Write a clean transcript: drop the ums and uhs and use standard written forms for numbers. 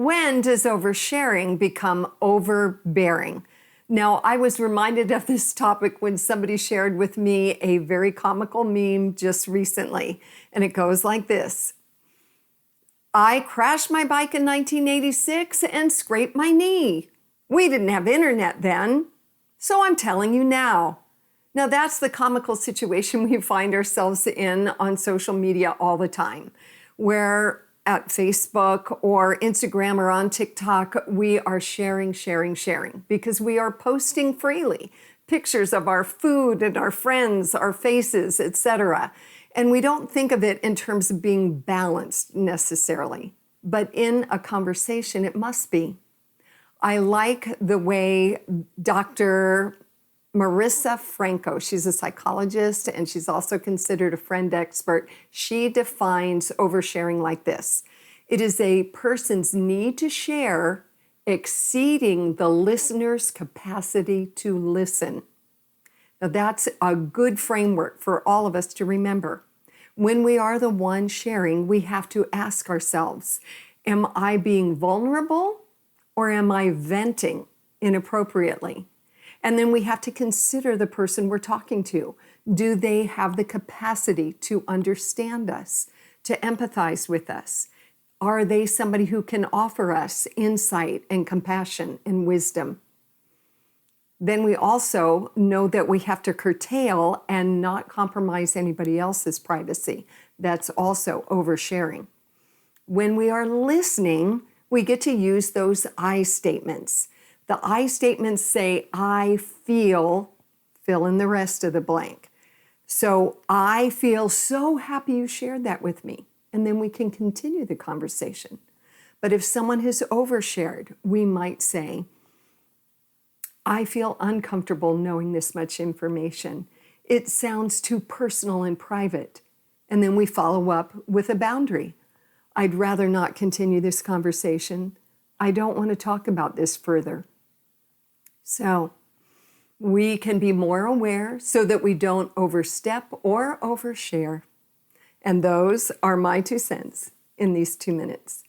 When does oversharing become overbearing? Now, I was reminded of this topic when somebody shared with me a very comical meme just recently, and it goes like this. I crashed my bike in 1986 and scraped my knee. We didn't have internet then, so I'm telling you now. Now, that's the comical situation we find ourselves in on social media all the time, where at Facebook or Instagram or on TikTok, we are sharing because we are posting freely pictures of our food and our friends, our faces, etc. And we don't think of it in terms of being balanced necessarily, but in a conversation, it must be. I like the way Dr. Marissa Franco, she's a psychologist and she's also considered a friend expert. She defines oversharing like this. It is a person's need to share exceeding the listener's capacity to listen. Now that's a good framework for all of us to remember. When we are the one sharing, we have to ask ourselves, am I being vulnerable or am I venting inappropriately? And then we have to consider the person we're talking to. Do they have the capacity to understand us, to empathize with us? Are they somebody who can offer us insight and compassion and wisdom? Then we also know that we have to curtail and not compromise anybody else's privacy. That's also oversharing. When we are listening, we get to use those I statements. The I statements say, I feel, fill in the rest of the blank. So I feel so happy you shared that with me. And then we can continue the conversation. But if someone has overshared, we might say, I feel uncomfortable knowing this much information. It sounds too personal and private. And then we follow up with a boundary. I'd rather not continue this conversation. I don't want to talk about this further. So we can be more aware so that we don't overstep or overshare. And those are my 2 cents in these 2 minutes.